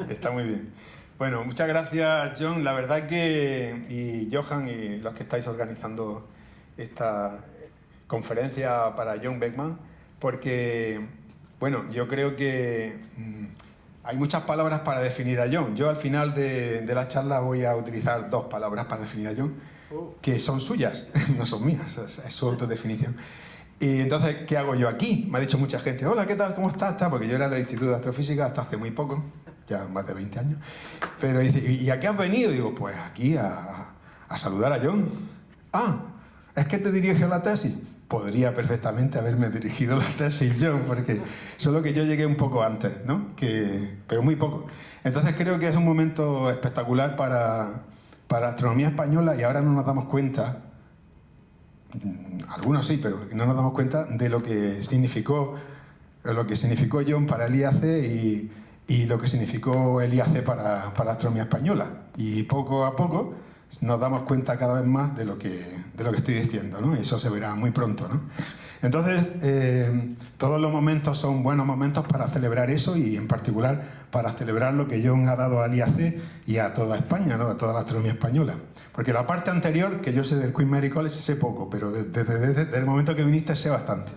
Está muy bien. Bueno, muchas gracias, John. La verdad que, y Johan y los que estáis organizando esta conferencia para John Beckman, porque, bueno, yo creo que hay muchas palabras para definir a John. Yo al final de la charla voy a utilizar dos palabras para definir a John, que son suyas, no son mías, es su autodefinición. Y entonces, ¿qué hago yo aquí? Me ha dicho mucha gente, hola, ¿qué tal? ¿Cómo estás? Porque yo era del Instituto de Astrofísica hasta hace muy poco, ya más de 20 años. Pero dice, ¿y a qué has venido? Digo, pues aquí a saludar a John. Ah, ¿es que te dirigió la tesis? Podría perfectamente haberme dirigido la tesis John, porque solo que yo llegué un poco antes, ¿no? Pero muy poco. Entonces creo que es un momento espectacular para la astronomía española y ahora no nos damos cuenta, algunos sí, pero no nos damos cuenta de lo que significó John para el IAC y lo que significó el IAC para la astronomía española. Y poco a poco nos damos cuenta cada vez más de lo que estoy diciendo, ¿no? Eso se verá muy pronto, ¿no? Entonces, todos los momentos son buenos momentos para celebrar eso y en particular para celebrar lo que John ha dado al IAC y a toda España, ¿no? A toda la astronomía española. Porque la parte anterior, que yo sé del Queen Mary College, sé poco, pero desde el momento que viniste sé bastante.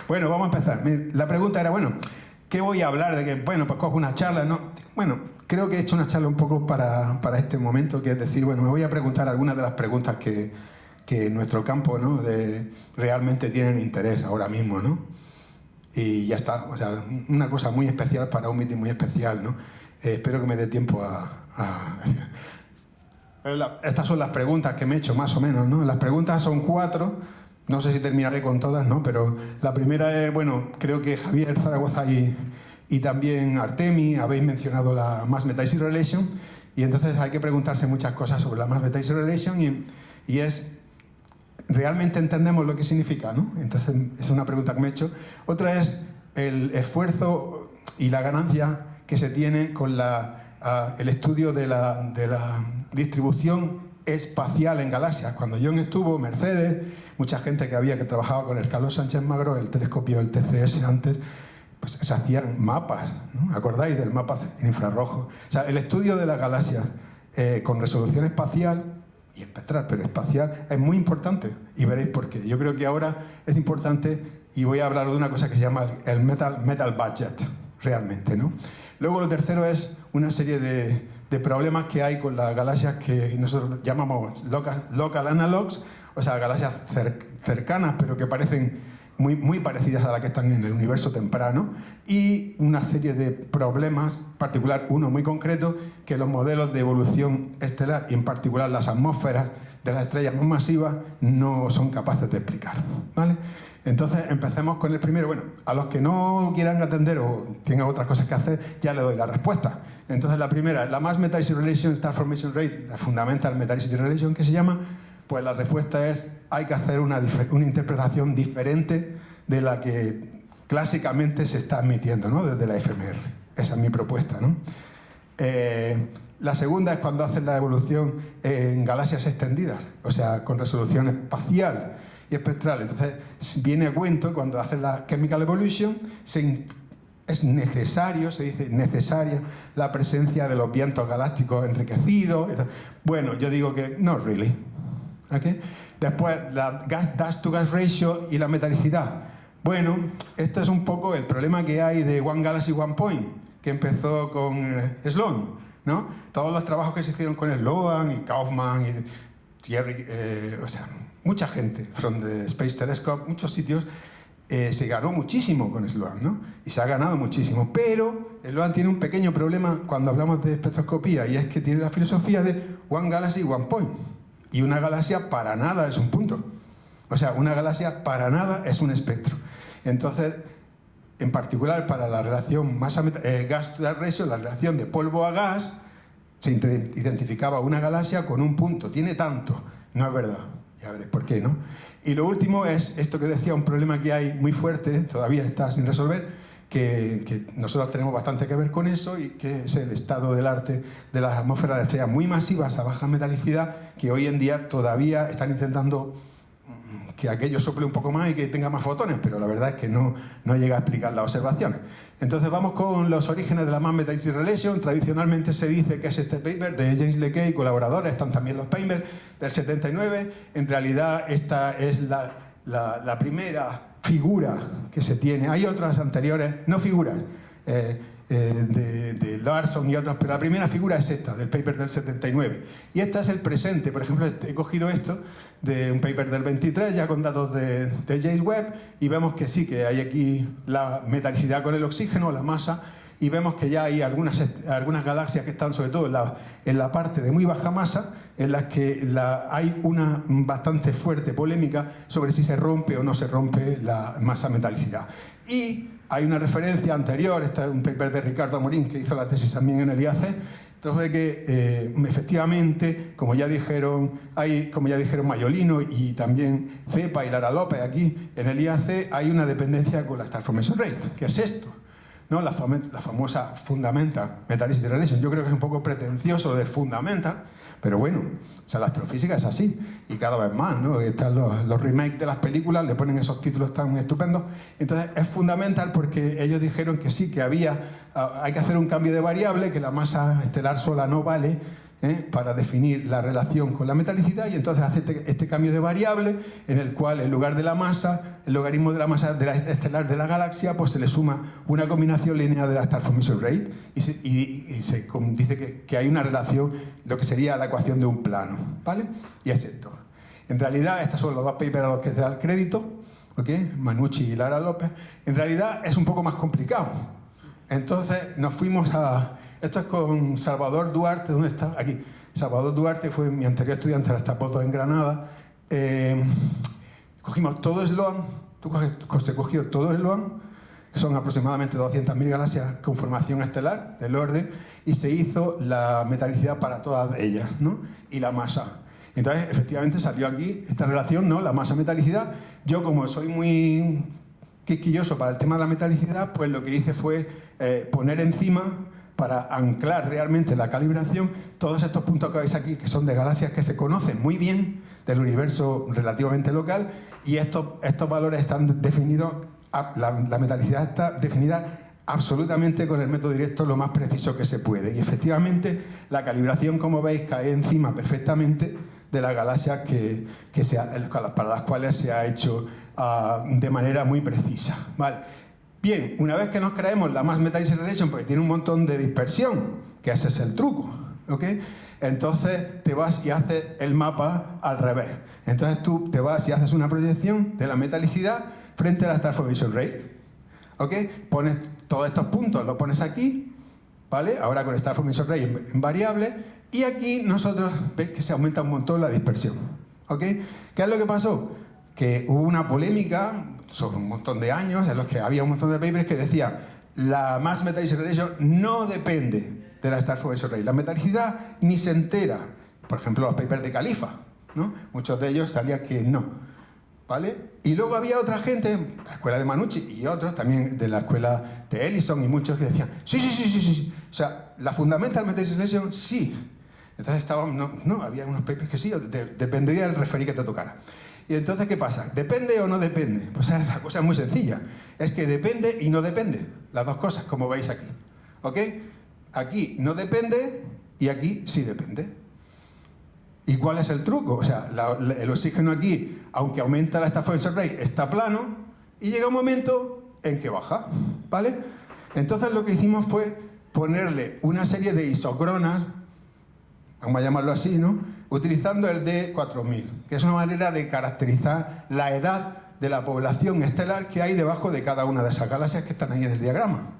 Bueno, vamos a empezar. La pregunta era, bueno, ¿qué voy a hablar? De que, bueno, pues cojo una charla, ¿no? Bueno, creo que he hecho una charla un poco para este momento, que es decir, bueno, me voy a preguntar algunas de las preguntas que en nuestro campo, ¿no? Realmente tienen interés ahora mismo, ¿no? Y ya está, o sea, una cosa muy especial para un meeting muy especial, ¿no? Espero que me dé tiempo Estas son las preguntas que me he hecho, más o menos, ¿no? Las preguntas son 4, no sé si terminaré con todas, ¿no? Pero la primera es, bueno, creo que Javier Zaragoza y también Artemi habéis mencionado la Mass-Metaxy Relation, y entonces hay que preguntarse muchas cosas sobre la Mass-Metaxy Relation y es, ¿realmente entendemos lo que significa, ¿no? Entonces es una pregunta que me he hecho. Otra es el esfuerzo y la ganancia que se tiene con el estudio de la distribución espacial en galaxias. Cuando John estuvo, Mercedes, mucha gente que trabajaba con el Carlos Sánchez Magro, el telescopio del TCS antes, pues se hacían mapas, ¿no? ¿Acordáis del mapa en infrarrojo? O sea, el estudio de las galaxias con resolución espacial y espectral, pero espacial, es muy importante y veréis por qué. Yo creo que ahora es importante y voy a hablar de una cosa que se llama el metal budget, realmente, ¿no? Luego lo tercero es una serie de problemas que hay con las galaxias que nosotros llamamos local analogs, o sea, galaxias cercanas pero que parecen muy, muy parecidas a las que están en el universo temprano, y una serie de problemas, en particular uno muy concreto, que los modelos de evolución estelar y en particular las atmósferas de las estrellas más masivas no son capaces de explicar, ¿vale? Entonces empecemos con el primero. Bueno, a los que no quieran atender o tengan otras cosas que hacer, ya le doy la respuesta. Entonces la primera, la Mass-Metaxy Relation Star Formation Rate, la Fundamental Metaxy Relation que se llama, pues la respuesta es, hay que hacer una interpretación diferente de la que clásicamente se está admitiendo, ¿no? Desde la FMR. Esa es mi propuesta, ¿no? La segunda es cuando hacen la evolución en galaxias extendidas, o sea, con resolución espacial y espectral. Entonces, viene a cuento, cuando hacen la Chemical Evolution, es necesario, se dice necesaria, la presencia de los vientos galácticos enriquecidos. Bueno, yo digo que no really. ¿Okay? Después, la gas-to-gas ratio y la metalicidad. Bueno, esto es un poco el problema que hay de One Galaxy, One Point, que empezó con Sloan, ¿no? Todos los trabajos que se hicieron con Sloan y Kaufman y Thierry, o sea, mucha gente, from the Space Telescope, muchos sitios, se ganó muchísimo con Sloan, ¿no? Y se ha ganado muchísimo, pero Sloan tiene un pequeño problema cuando hablamos de espectroscopía, y es que tiene la filosofía de One Galaxy, One Point. Y una galaxia para nada es un punto. O sea, una galaxia para nada es un espectro. Entonces, en particular para la relación gas-to-gas ratio, la relación de polvo a gas, se identificaba una galaxia con un punto. Tiene tanto. No es verdad. Ya veréis por qué, ¿no? Y lo último es esto que decía, un problema que hay muy fuerte, todavía está sin resolver, que nosotros tenemos bastante que ver con eso, y que es el estado del arte de las atmósferas de estrellas muy masivas a baja metalicidad, que hoy en día todavía están intentando que aquello sople un poco más y que tenga más fotones, pero la verdad es que no llega a explicar las observaciones. Entonces vamos con los orígenes de la Mass Metallicity Relation. Tradicionalmente se dice que es este paper de James Leakey y colaboradores, están también los papers del 79. En realidad esta es la primera figura que se tiene. Hay otras anteriores, no figuras, de Larson y otros, pero la primera figura es esta, del paper del 79. Y esta es el presente. Por ejemplo, he cogido esto de un paper del 23, ya con datos de James Webb, y vemos que sí, que hay aquí la metalicidad con el oxígeno, la masa, y vemos que ya hay algunas galaxias que están sobre todo en la parte de muy baja masa, en las que hay una bastante fuerte polémica sobre si se rompe o no se rompe la masa metalicidad. Y hay una referencia anterior, este es un paper de Ricardo Amorín, que hizo la tesis también en el IAC. Entonces, que efectivamente, como ya dijeron Maiolino y también Cepa y Lara López aquí en el IAC, hay una dependencia con la Star Formation Rate. ¿Qué es esto? ¿No? La famosa Fundamental Metallicity Relation. Yo creo que es un poco pretencioso de Fundamental, pero bueno, o sea, la astrofísica es así, y cada vez más, ¿no? Están los remakes de las películas, le ponen esos títulos tan estupendos. Entonces es fundamental porque ellos dijeron que sí, que hay que hacer un cambio de variable, que la masa estelar sola no vale para definir la relación con la metalicidad, y entonces hace este cambio de variable en el cual en lugar de la masa, el logaritmo de la masa estelar de la galaxia, pues se le suma una combinación lineal de la Star Formation Rate y se dice que hay una relación, lo que sería la ecuación de un plano, ¿vale? Y es esto. En realidad, estos son los dos papers a los que se da el crédito, ¿ok? Manucci y Lara López. En realidad es un poco más complicado. Entonces nos fuimos a... Esto es con Salvador Duarte, ¿dónde está? Aquí. Salvador Duarte fue mi anterior estudiante, ahora está postdoc en Granada. Cogimos todo Sloan, se cogió todo Sloan, que son aproximadamente 200.000 galaxias con formación estelar del orden, y se hizo la metalicidad para todas ellas, ¿no? Y la masa. Entonces, efectivamente, salió aquí esta relación, ¿no? La masa-metalicidad. Yo, como soy muy quisquilloso para el tema de la metalicidad, pues lo que hice fue poner encima, para anclar realmente la calibración, todos estos puntos que veis aquí, que son de galaxias que se conocen muy bien del universo relativamente local, y estos valores están definidos, la metalicidad está definida absolutamente con el método directo lo más preciso que se puede. Y efectivamente, la calibración, como veis, cae encima perfectamente de las galaxias para las cuales se ha hecho de manera muy precisa, ¿vale? Bien, una vez que nos creemos la Mass Metallicity Relation, porque tiene un montón de dispersión, que ese es el truco, ¿ok? Entonces te vas y haces el mapa al revés. Entonces tú te vas y haces una proyección de la metalicidad frente a la Star Formation Rate, ¿ok? Pones todos estos puntos, los pones aquí, ¿vale? Ahora con Star Formation Rate en variable, y aquí nosotros veis que se aumenta un montón la dispersión, ¿ok? ¿Qué es lo que pasó? Que hubo una polémica sobre un montón de años en los que había un montón de papers que decían la Mass Metallicity Relation no depende de la Star Formation Rate. La metalicidad ni se entera. Por ejemplo, los papers de Califa, ¿no? Muchos de ellos salía que no, ¿vale? Y luego había otra gente, la escuela de Manucci y otros, también de la escuela de Ellison y muchos que decían sí. O sea, la Fundamental Metallicity Relation sí. Entonces había unos papers que sí, dependería del referí que te tocara. Y entonces, ¿qué pasa? ¿Depende o no depende? Pues la cosa es muy sencilla. Es que depende y no depende. Las dos cosas, como veis aquí. ¿Ok? Aquí no depende y aquí sí depende. ¿Y cuál es el truco? O sea, el oxígeno aquí, aunque aumenta la Star Formation Rate, está plano y llega un momento en que baja, ¿vale? Entonces lo que hicimos fue ponerle una serie de isocronas, vamos a llamarlo así, ¿no? Utilizando el D4000, que es una manera de caracterizar la edad de la población estelar que hay debajo de cada una de esas galaxias que están ahí en el diagrama.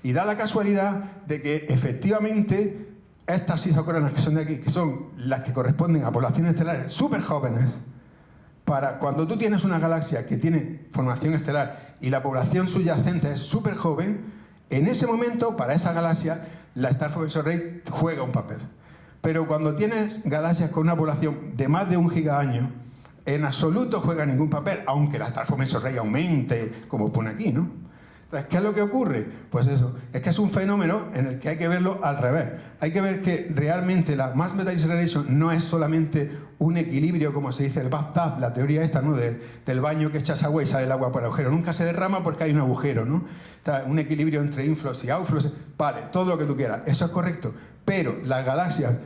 Y da la casualidad de que efectivamente estas isocronas que son de aquí, que son las que corresponden a poblaciones estelares súper jóvenes, para cuando tú tienes una galaxia que tiene formación estelar y la población subyacente es súper joven, en ese momento, para esa galaxia, la Star Formation Rate juega un papel. Pero cuando tienes galaxias con una población de más de 1 gigaaño, en absoluto juega ningún papel, aunque la Star Formation Rate aumente, como pone aquí, ¿no? Entonces, ¿qué es lo que ocurre? Pues eso, es que es un fenómeno en el que hay que verlo al revés. Hay que ver que realmente la mass metal acceleration no es solamente un equilibrio, como se dice el bathtub, la teoría esta, ¿no? Del baño que echas agua y sale el agua por el agujero. Nunca se derrama porque hay un agujero, ¿no? Está un equilibrio entre inflows y outflows. Vale, todo lo que tú quieras, eso es correcto. Pero las galaxias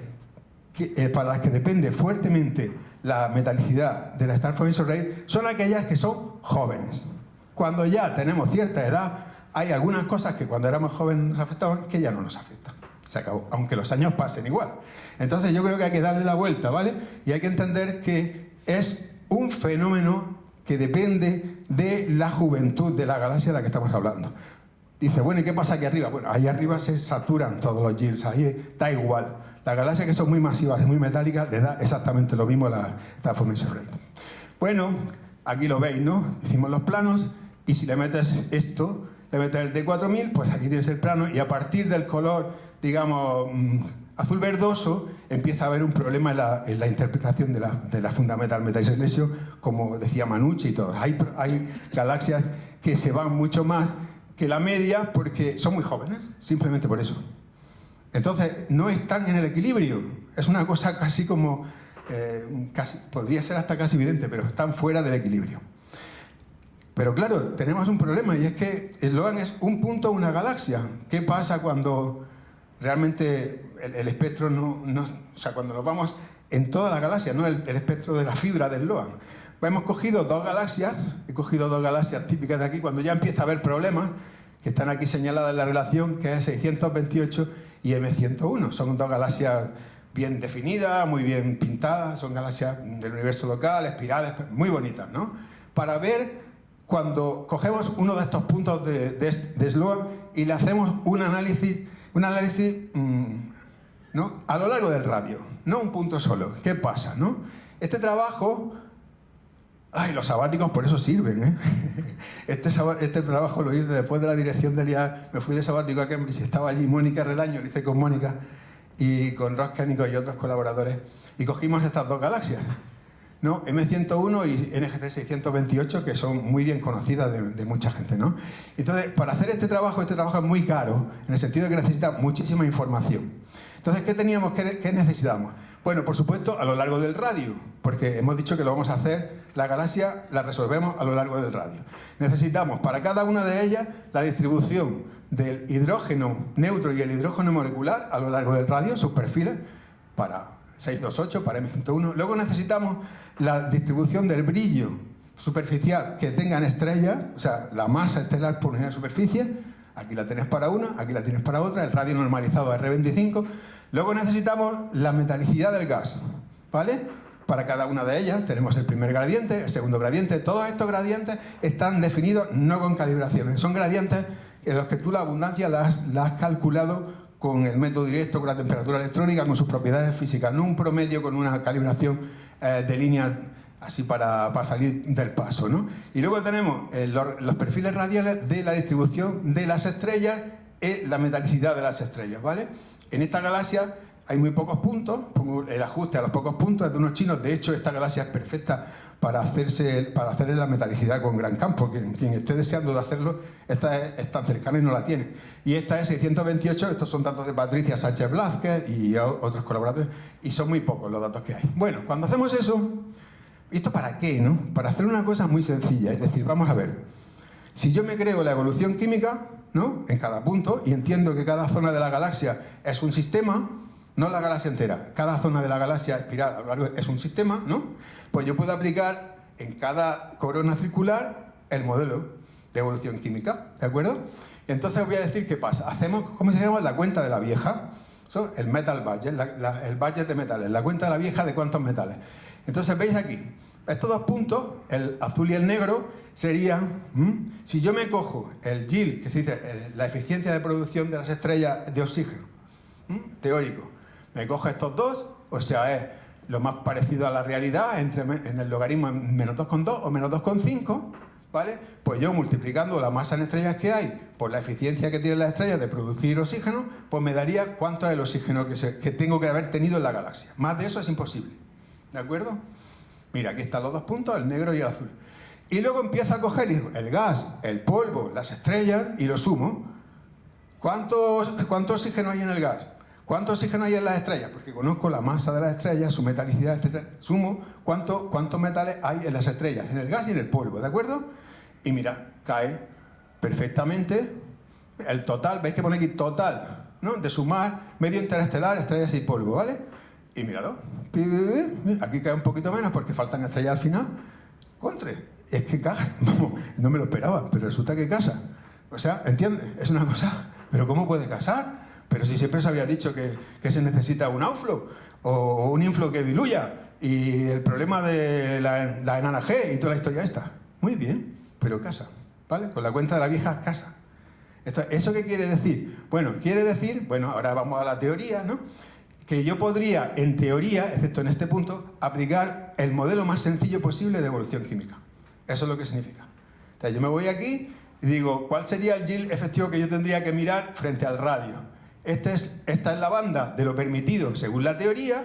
para las que depende fuertemente la metalicidad de la Star Formation Rate son aquellas que son jóvenes. Cuando ya tenemos cierta edad, hay algunas cosas que cuando éramos jóvenes nos afectaban que ya no nos afectan. Se acabó, aunque los años pasen igual. Entonces yo creo que hay que darle la vuelta, ¿vale? Y hay que entender que es un fenómeno que depende de la juventud de la galaxia de la que estamos hablando. Dice, bueno, ¿y qué pasa aquí arriba? Bueno, ahí arriba se saturan todos los G.E.L.S, ahí da igual. Las galaxias que son muy masivas y muy metálicas les da exactamente lo mismo la Star Formation Rate. Bueno, aquí lo veis, ¿no? Hicimos los planos y si le metes esto, le metes el D4000, pues aquí tienes el plano y a partir del color, digamos, azul verdoso, empieza a haber un problema en la interpretación de la Fundamental Metal Acceleration, como decía Manucci y todo. Hay galaxias que se van mucho más que la media porque son muy jóvenes, simplemente por eso. Entonces, no están en el equilibrio. Es una cosa casi como... podría ser hasta casi evidente, pero están fuera del equilibrio. Pero claro, tenemos un problema y es que Sloan es un punto, una galaxia. ¿Qué pasa cuando realmente el espectro o sea, cuando nos vamos en toda la galaxia, no el espectro de la fibra del Sloan? Pues hemos cogido dos galaxias, he cogido dos galaxias típicas de aquí, cuando ya empieza a haber problemas, que están aquí señaladas en la relación, que es 628 y M101. Son dos galaxias bien definidas, muy bien pintadas, son galaxias del universo local, espirales, muy bonitas, ¿no? Para ver cuando cogemos uno de estos puntos de Sloan y le hacemos un análisis ¿no? A lo largo del radio, no un punto solo. ¿Qué pasa, no? Este trabajo... Ay, los sabáticos por eso sirven, ¿eh? Este trabajo lo hice después de la dirección del IA. Me fui de sabático a Cambridge, estaba allí Mónica Relaño, lo hice con Mónica y con Ross Kénico y otros colaboradores. Y cogimos estas dos galaxias, ¿no? M101 y NGC 628, que son muy bien conocidas de mucha gente, ¿no? Entonces, para hacer este trabajo es muy caro, en el sentido de que necesita muchísima información. Entonces, ¿qué necesitamos? Bueno, por supuesto, a lo largo del radio, porque hemos dicho que lo vamos a hacer, la galaxia la resolvemos a lo largo del radio. Necesitamos para cada una de ellas la distribución del hidrógeno neutro y el hidrógeno molecular a lo largo del radio, sus perfiles, para 628, para M101. Luego necesitamos la distribución del brillo superficial que tengan estrellas, o sea, la masa estelar por unidad de superficie. Aquí la tienes para una, aquí la tienes para otra, el radio normalizado R25. Luego necesitamos la metalicidad del gas, ¿vale? Para cada una de ellas tenemos el primer gradiente, el segundo gradiente. Todos estos gradientes están definidos no con calibraciones, son gradientes en los que tú la abundancia la has calculado con el método directo, con la temperatura electrónica, con sus propiedades físicas, no un promedio con una calibración de líneas así para salir del paso, ¿no? Y luego tenemos los perfiles radiales de la distribución de las estrellas y la metalicidad de las estrellas, ¿vale? En esta galaxia hay muy pocos puntos, pongo el ajuste a los pocos puntos, es de unos chinos. De hecho, esta galaxia es perfecta para hacerle la metalicidad con gran campo. Quien esté deseando de hacerlo, esta es tan cercana y no la tiene. Y esta es 628, estos son datos de Patricia Sánchez Blázquez y otros colaboradores, y son muy pocos los datos que hay. Bueno, cuando hacemos eso, ¿esto para qué, no? Para hacer una cosa muy sencilla, es decir, vamos a ver, si yo me creo la evolución química, ¿no? En cada punto, y entiendo que cada zona de la galaxia es un sistema, no la galaxia entera, cada zona de la galaxia espiral a lo largo es un sistema, ¿no? Pues yo puedo aplicar en cada corona circular el modelo de evolución química, ¿de acuerdo? Entonces os voy a decir qué pasa. Hacemos, ¿cómo se llama? La cuenta de la vieja. Eso, el metal budget, el budget de metales, la cuenta de la vieja de cuántos metales. Entonces veis aquí, estos dos puntos, el azul y el negro, serían, si yo me cojo el GIL, que se dice la eficiencia de producción de las estrellas de oxígeno, teórico, me cojo estos dos, o sea, es lo más parecido a la realidad en el logaritmo menos 2,2 o menos 2,5, ¿vale? Pues yo multiplicando la masa en estrellas que hay por la eficiencia que tienen las estrellas de producir oxígeno, pues me daría cuánto es el oxígeno que tengo que haber tenido en la galaxia. Más de eso es imposible, ¿de acuerdo? Mira, aquí están los dos puntos, el negro y el azul. Y luego empiezo a coger el gas, el polvo, las estrellas y lo sumo. ¿Cuánto oxígeno hay en el gas? ¿Cuánto oxígeno hay en las estrellas? Porque conozco la masa de las estrellas, su metalicidad, etc. Sumo cuántos metales hay en las estrellas, en el gas y en el polvo, ¿de acuerdo? Y mira, cae perfectamente el total, veis que pone aquí total, ¿no? De sumar medio interestelar, estrellas y polvo, ¿vale? Y míralo, aquí cae un poquito menos porque faltan estrellas al final. Contre, es que caja, no me lo esperaba, pero resulta que casa. O sea, ¿entiendes? Es una cosa, pero ¿cómo puede casar? Pero si siempre se había dicho que se necesita un outflow o un inflow que diluya y el problema de la enana G y toda la historia esta. Muy bien, pero casa, ¿vale? Con la cuenta de la vieja casa. ¿Eso qué quiere decir? Bueno, quiere decir, ahora vamos a la teoría, ¿no? Que yo podría, en teoría, excepto en este punto, aplicar el modelo más sencillo posible de evolución química. Eso es lo que significa. Entonces yo me voy aquí y digo, ¿cuál sería el yield efectivo que yo tendría que mirar frente al radio? Esta es la banda de lo permitido según la teoría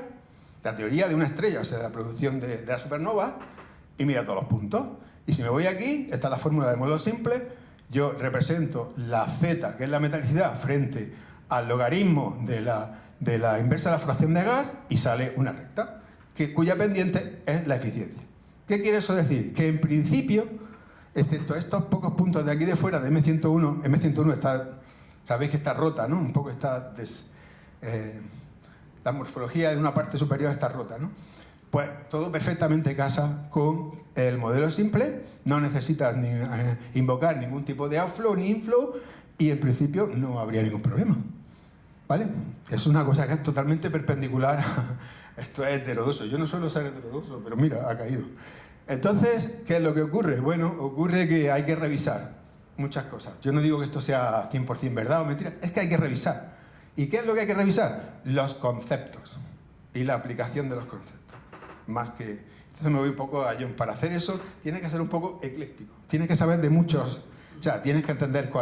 de una estrella, o sea, de la producción de la supernova, y mira todos los puntos. Y si me voy aquí, esta es la fórmula de módulo simple, yo represento la Z, que es la metalicidad, frente al logaritmo de la inversa de la fracción de gas, y sale una recta, cuya pendiente es la eficiencia. ¿Qué quiere eso decir? Que en principio, excepto estos pocos puntos de aquí de fuera de M101 está... Sabéis que está rota, ¿no? Un poco está... la morfología de una parte superior está rota, ¿no? Pues todo perfectamente casa con el modelo simple, no necesitas invocar ningún tipo de outflow ni inflow y en principio no habría ningún problema, ¿vale? Es una cosa que es totalmente perpendicular. Esto es heterodoxo. Yo no suelo ser heterodoxo, pero mira, ha caído. Entonces, ¿qué es lo que ocurre? Bueno, ocurre que hay que revisar muchas cosas. Yo no digo que esto sea 100% verdad o mentira, es que hay que revisar. ¿Y qué es lo que hay que revisar? Los conceptos y la aplicación de los conceptos. Más que... Entonces me voy un poco a John. Para hacer eso, tienes que ser un poco ecléctico. Tienes que saber de muchos... O sea, tienes que entender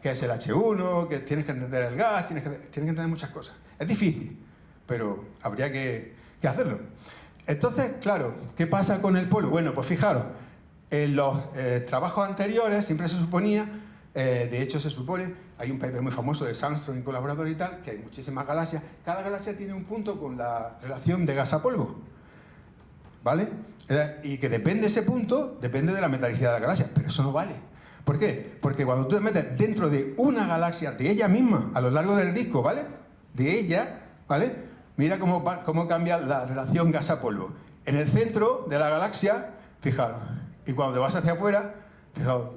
qué es el H1, tienes que entender el gas, tienes que entender muchas cosas. Es difícil, pero habría que hacerlo. Entonces, claro, ¿qué pasa con el polvo? Bueno, pues fijaros, en los trabajos anteriores siempre se suponía, de hecho se supone, hay un paper muy famoso de Sandstrom y colaboradores y tal, que hay muchísimas galaxias, cada galaxia tiene un punto con la relación de gas a polvo, ¿vale? Y que depende ese punto, depende de la metalicidad de la galaxia, pero eso no vale. ¿Por qué? Porque cuando tú te metes dentro de una galaxia, de ella misma, a lo largo del disco, ¿vale? De ella, ¿vale? Mira cómo cambia la relación gas a polvo. En el centro de la galaxia, fijaros, y cuando te vas hacia afuera, fijaos.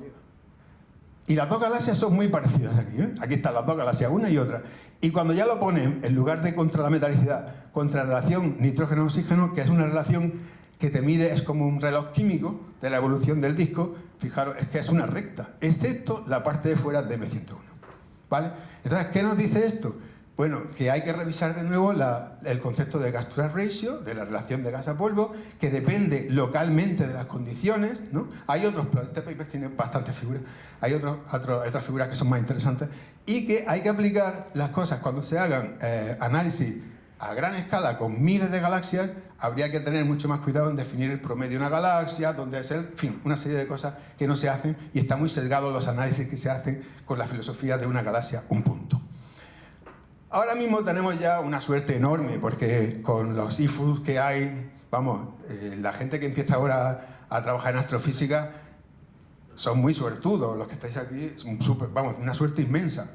Y las dos galaxias son muy parecidas aquí, ¿eh? Aquí están las dos galaxias, una y otra. Y cuando ya lo ponen, en lugar de contra la metalicidad, contra la relación nitrógeno-oxígeno, que es una relación que te mide, es como un reloj químico de la evolución del disco, fijaros, es que es una recta, excepto la parte de fuera de M101. ¿Vale? Entonces, ¿qué nos dice esto? Bueno, que hay que revisar de nuevo el concepto de gas-to-gas ratio, de la relación de gas a polvo, que depende localmente de las condiciones, ¿no? Hay otros, este paper tiene bastantes figuras, hay otras figuras que son más interesantes, y que hay que aplicar las cosas cuando se hagan análisis a gran escala con miles de galaxias. Habría que tener mucho más cuidado en definir el promedio de una galaxia, dónde es en fin, una serie de cosas que no se hacen, y está muy sesgado los análisis que se hacen con la filosofía de una galaxia, un punto. Ahora mismo tenemos ya una suerte enorme, porque con los IFUs que hay, vamos, la gente que empieza ahora a trabajar en astrofísica son muy suertudos, los que estáis aquí, vamos, una suerte inmensa,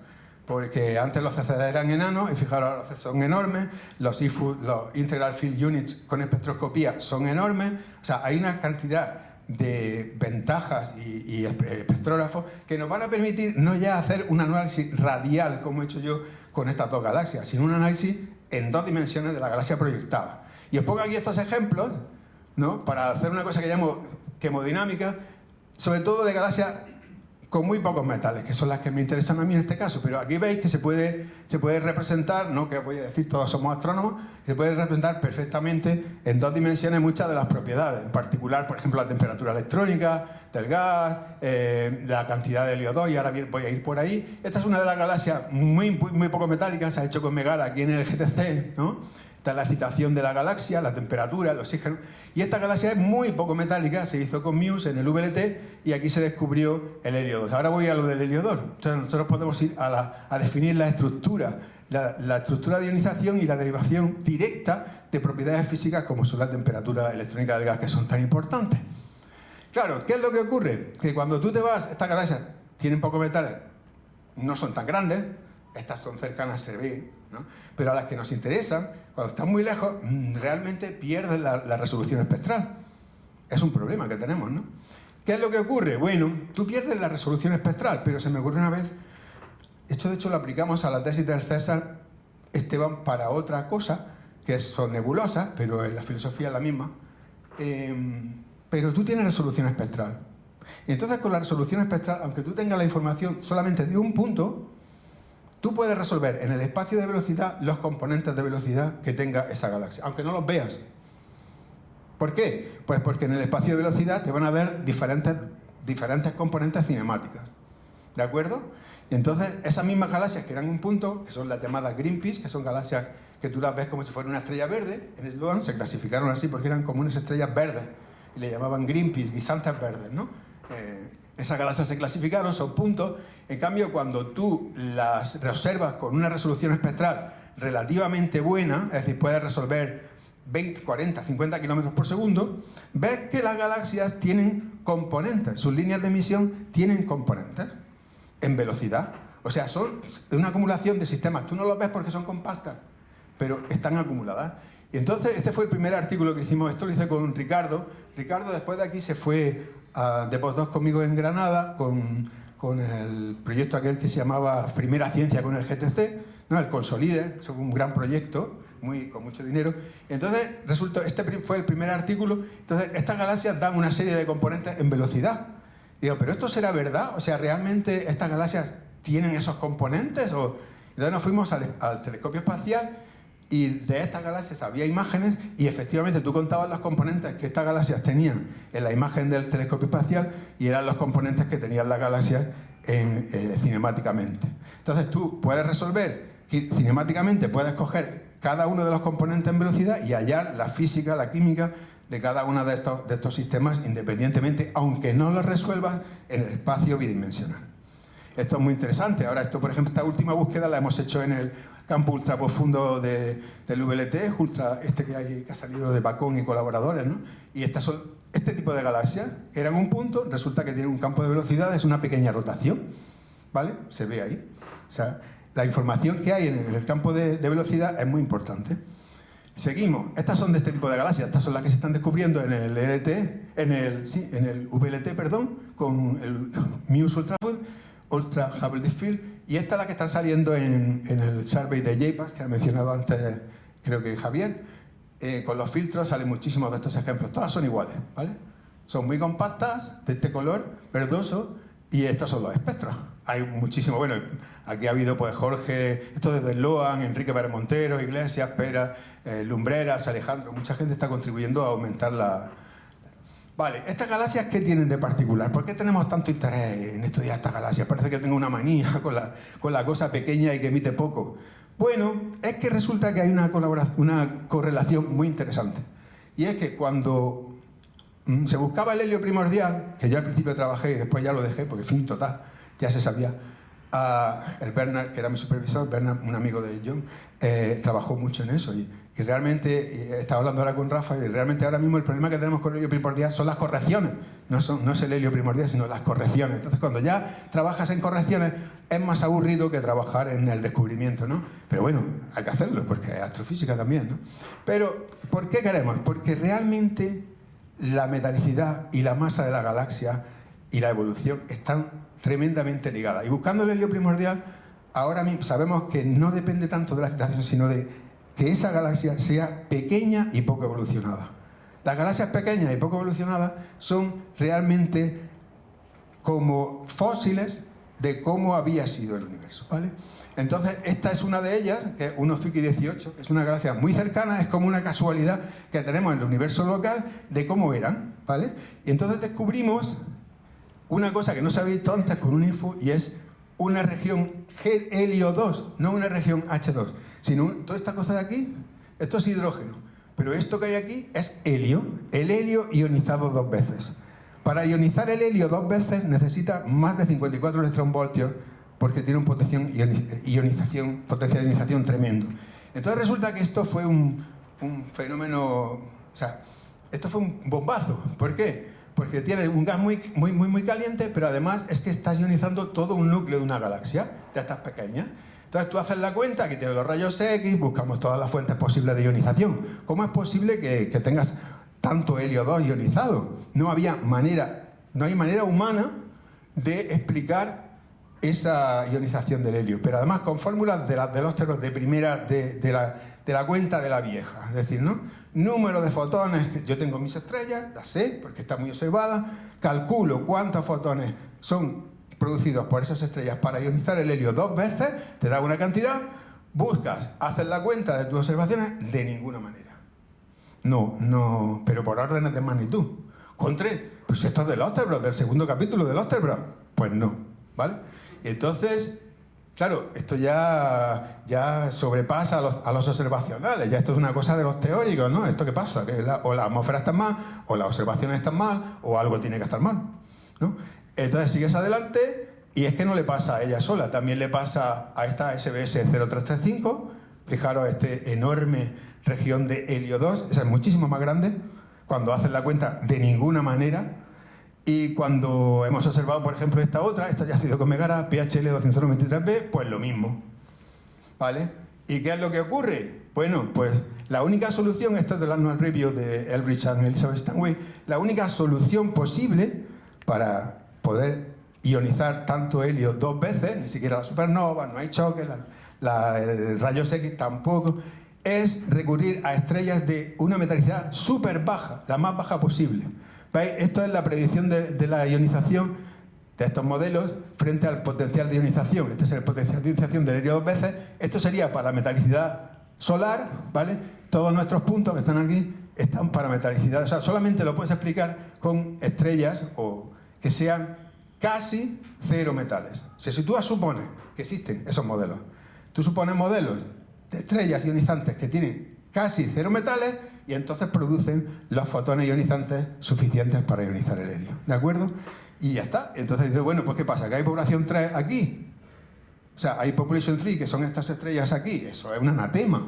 porque antes los CCD eran enanos, y fijaros, ahora son enormes, los IFUs, los Integral Field Units con espectroscopía son enormes, o sea, hay una cantidad de ventajas y espectrógrafos que nos van a permitir no ya hacer un análisis radial, como he hecho yo con estas dos galaxias, sino un análisis en dos dimensiones de la galaxia proyectada. Y os pongo aquí estos ejemplos, ¿no? Para hacer una cosa que llamo quemodinámica, sobre todo de galaxias con muy pocos metales, que son las que me interesan a mí en este caso. Pero aquí veis que se puede representar, no que voy a decir todos somos astrónomos, se puede representar perfectamente en dos dimensiones muchas de las propiedades, en particular, por ejemplo, la temperatura electrónica del gas, la cantidad de helio 2, y ahora voy a ir por ahí. Esta es una de las galaxias muy poco metálicas, se ha hecho con Megara aquí en el GTC, ¿no? Esta es la excitación de la galaxia, la temperatura, el oxígeno. Y esta galaxia es muy poco metálica, se hizo con Muse en el VLT y aquí se descubrió el helio 2. Ahora voy a lo del helio 2. Entonces nosotros podemos ir a definir la estructura, la estructura de ionización y la derivación directa de propiedades físicas como son la temperatura electrónica del gas, que son tan importantes. Claro, ¿qué es lo que ocurre? Que cuando tú te vas, estas galaxias tienen pocos metales, no son tan grandes, estas son cercanas, se ven, ¿no? Pero a las que nos interesan, cuando están muy lejos, realmente pierden la resolución espectral. Es un problema que tenemos, ¿no? ¿Qué es lo que ocurre? Bueno, tú pierdes la resolución espectral, pero se me ocurre una vez, esto de hecho lo aplicamos a la tesis del César Esteban para otra cosa, que son nebulosas, pero en la filosofía es la misma, pero tú tienes resolución espectral. Y entonces con la resolución espectral, aunque tú tengas la información solamente de un punto, tú puedes resolver en el espacio de velocidad los componentes de velocidad que tenga esa galaxia, aunque no los veas. ¿Por qué? Pues porque en el espacio de velocidad te van a ver diferentes componentes cinemáticas. ¿De acuerdo? Y entonces esas mismas galaxias que eran un punto, que son las llamadas Greenpeace, que son galaxias que tú las ves como si fuera una estrella verde, en el Sloan se clasificaron así porque eran como unas estrellas verdes, y le llamaban Greenpeace, guisantes verdes, ¿no? Esas galaxias se clasificaron, son puntos. En cambio, cuando tú las observas con una resolución espectral relativamente buena, es decir, puedes resolver 20, 40, 50 kilómetros por segundo, ves que las galaxias tienen componentes, sus líneas de emisión tienen componentes en velocidad. O sea, son una acumulación de sistemas. Tú no los ves porque son compactas, pero están acumuladas. Y entonces, este fue el primer artículo que hicimos. Esto lo hice con Ricardo. Ricardo, después de aquí, se fue de postdoc conmigo en Granada, con el proyecto aquel que se llamaba Primera Ciencia con el GTC, ¿no? El Consolide, es un gran proyecto, con mucho dinero. Entonces, resulta, este fue el primer artículo. Entonces, estas galaxias dan una serie de componentes en velocidad. Digo, ¿pero esto será verdad? O sea, ¿realmente estas galaxias tienen esos componentes? Entonces nos fuimos al telescopio espacial y de estas galaxias había imágenes y efectivamente tú contabas los componentes que estas galaxias tenían en la imagen del telescopio espacial y eran los componentes que tenían las galaxias cinemáticamente. Entonces tú puedes resolver, cinemáticamente puedes coger cada uno de los componentes en velocidad y hallar la física, la química de cada uno de estos sistemas independientemente, aunque no los resuelvas en el espacio bidimensional. Esto es muy interesante. Ahora, esto, por ejemplo, esta última búsqueda la hemos hecho en el campo ultra profundo del VLT, que ha salido de Bacón y colaboradores, ¿no? Y este tipo de galaxias eran un punto, resulta que tienen un campo de velocidad, es una pequeña rotación, ¿vale? Se ve ahí. O sea, la información que hay en el campo de velocidad es muy importante. Seguimos. Estas son de este tipo de galaxias. Estas son las que se están descubriendo en el VLT, con el Muse Ultra Hubble Deep Field, y esta es la que están saliendo en el survey de JPAS, que ha mencionado antes, creo que Javier. Con los filtros salen muchísimos de estos ejemplos. Todas son iguales, ¿vale? Son muy compactas, de este color, verdoso, y estos son los espectros. Hay muchísimos. Bueno, aquí ha habido pues Jorge, esto desde Loan, Enrique Pérez Montero, Iglesias, Pera, Lumbreras, Alejandro. Mucha gente está contribuyendo a aumentar la... Vale, ¿estas galaxias qué tienen de particular? ¿Por qué tenemos tanto interés en estudiar estas galaxias? Parece que tengo una manía con la cosa pequeña y que emite poco. Bueno, es que resulta que hay una correlación muy interesante. Y es que cuando se buscaba el helio primordial, que yo al principio trabajé y después ya lo dejé, porque fin, total, ya se sabía, el Bernard, que era mi supervisor, Bernard, un amigo de John, trabajó mucho en eso. Y realmente, estaba hablando ahora con Rafa, y realmente ahora mismo el problema que tenemos con el helio primordial son las correcciones. No es el helio primordial, sino las correcciones. Entonces, cuando ya trabajas en correcciones, es más aburrido que trabajar en el descubrimiento, ¿no? Pero bueno, hay que hacerlo, porque es astrofísica también, ¿no? Pero, ¿por qué queremos? Porque realmente la metalicidad y la masa de la galaxia y la evolución están tremendamente ligadas. Y buscando el helio primordial, ahora mismo sabemos que no depende tanto de la excitación, sino de que esa galaxia sea pequeña y poco evolucionada. Las galaxias pequeñas y poco evolucionadas son realmente como fósiles de cómo había sido el universo, ¿vale? Entonces, esta es una de ellas, que es 1Zwicky-18, que es una galaxia muy cercana, es como una casualidad que tenemos en el universo local de cómo eran, ¿vale? Y entonces descubrimos una cosa que no se había visto antes con un info, y es una región helio 2, no una región H2, sino toda esta cosa de aquí Esto es hidrógeno. Pero esto que hay aquí es helio. El helio ionizado 2 veces. Para ionizar el helio 2 veces necesita más de 54 electronvoltios porque tiene un potencia de ionización tremendo. Entonces resulta que esto fue un fenómeno... O sea, esto fue un bombazo. ¿Por qué? Porque tiene un gas muy caliente, pero además es que estás ionizando todo un núcleo de una galaxia, de estas pequeñas. Entonces tú haces la cuenta que tiene los rayos X, buscamos todas las fuentes posibles de ionización. ¿Cómo es posible que tengas tanto helio 2 ionizado? No hay manera humana de explicar esa ionización del helio, pero además con fórmulas de los teros de primera de la cuenta de la vieja. Es decir, ¿no? Número de fotones, yo tengo mis estrellas, las sé porque está muy observada, calculo cuántos fotones son producidos por esas estrellas para ionizar el helio 2 veces, te da una cantidad, buscas, haces la cuenta de tus observaciones, de ninguna manera. No, pero por órdenes de magnitud. Contra, pues esto es de Oersted, del segundo capítulo de Oersted, pues no, ¿vale? Entonces, claro, esto ya sobrepasa a los observacionales, ya esto es una cosa de los teóricos, ¿no? ¿Esto qué pasa? Que o la atmósfera está mal, o las observaciones están mal, o algo tiene que estar mal, ¿no? Entonces sigues adelante y es que no le pasa a ella sola, también le pasa a esta SBS 0335, fijaros esta enorme región de helio 2, esa es muchísimo más grande, cuando haces la cuenta de ninguna manera, y cuando hemos observado, por ejemplo, esta otra, esta ya ha sido con Megara, PHL 293b, pues lo mismo, ¿vale? ¿Y qué es lo que ocurre? Bueno, pues la única solución, esta es del Annual Review de Elbridge and Elizabeth Stanway, la única solución posible para poder ionizar tanto helio 2 veces, ni siquiera la supernova, no hay choque, el rayos X tampoco, es recurrir a estrellas de una metalicidad súper baja, la más baja posible. ¿Veis? Esto es la predicción de la ionización de estos modelos frente al potencial de ionización. Este es el potencial de ionización del helio 2 veces. Esto sería para metalicidad solar, ¿vale? Todos nuestros puntos que están aquí están para metalicidad. O sea, solamente lo puedes explicar con estrellas o que sean casi cero metales. O sea, si tú supones que existen esos modelos, tú supones modelos de estrellas ionizantes que tienen casi cero metales y entonces producen los fotones ionizantes suficientes para ionizar el helio. ¿De acuerdo? Y ya está. Entonces dices, bueno, pues ¿qué pasa? ¿Que hay población 3 aquí? O sea, hay population 3, que son estas estrellas aquí. Eso es un anatema.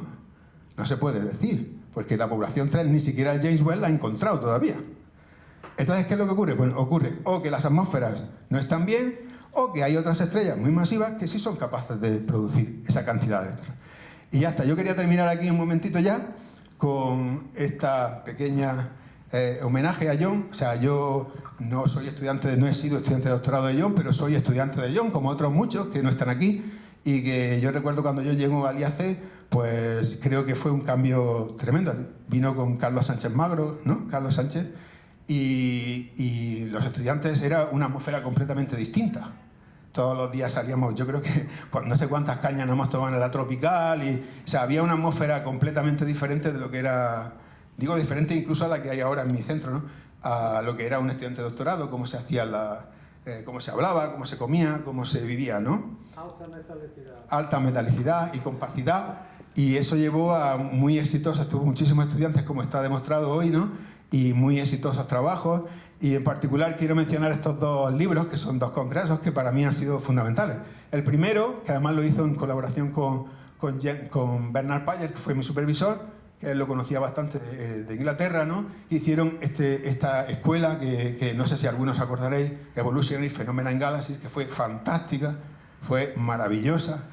No se puede decir, porque la población 3 ni siquiera el James Webb la ha encontrado todavía. Entonces, ¿qué es lo que ocurre? Bueno, ocurre o que las atmósferas no están bien, o que hay otras estrellas muy masivas que sí son capaces de producir esa cantidad de electrones. Y ya está. Yo quería terminar aquí un momentito ya con esta pequeña homenaje a John. O sea, yo no he sido estudiante de doctorado de John, pero soy estudiante de John, como otros muchos que no están aquí, y que yo recuerdo cuando yo llego al IAC, pues creo que fue un cambio tremendo. Vino con Carlos Sánchez Magro, ¿no? Carlos Sánchez, y los estudiantes era una atmósfera completamente distinta. Todos los días salíamos, yo creo que no sé cuántas cañas nos hemos tomado en la tropical, o sea, había una atmósfera completamente diferente de lo que era, digo diferente incluso a la que hay ahora en mi centro, ¿no? A lo que era un estudiante de doctorado, cómo se hacía cómo se hablaba, cómo se comía, cómo se vivía, ¿no? Alta metalicidad. Alta metalicidad y compacidad, y eso llevó a muy exitosos, tuvo muchísimos estudiantes, como está demostrado hoy, ¿no? Y muy exitosos trabajos, y en particular quiero mencionar estos dos libros, que son dos congresos que para mí han sido fundamentales. El primero, que además lo hizo en colaboración con Bernard Payer, que fue mi supervisor, que él lo conocía bastante de Inglaterra, ¿no? Hicieron esta escuela que no sé si algunos acordaréis, Evolutionary Phenomena in Galaxies, que fue fantástica, fue maravillosa.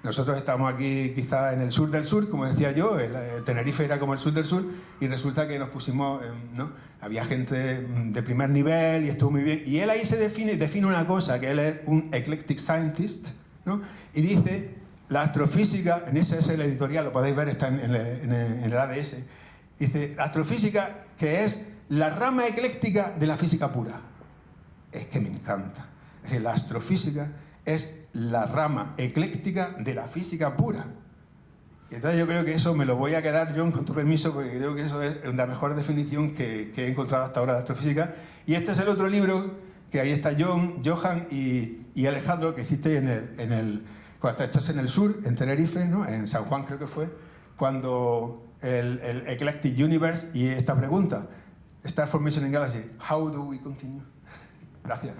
Nosotros estamos aquí quizá en el sur del sur, como decía yo, Tenerife era como el sur del sur, y resulta que nos pusimos, ¿no? Había gente de primer nivel y estuvo muy bien. Y él ahí se define una cosa, que él es un eclectic scientist, ¿no? Y dice, la astrofísica, en ese es el editorial, lo podéis ver, está en el ADS, dice, la astrofísica que es la rama ecléctica de la física pura. Es que me encanta. Es decir, la astrofísica es la rama ecléctica de la física pura. Y entonces yo creo que eso me lo voy a quedar, John, con tu permiso, porque creo que eso es la mejor definición que he encontrado hasta ahora de astrofísica. Y este es el otro libro, que ahí está Johan y Alejandro, que hiciste esto es en el sur, en Tenerife, ¿no? En San Juan creo que fue, cuando el Eclectic Universe y esta pregunta. Star Formation in Galaxy. How do we continue? Gracias.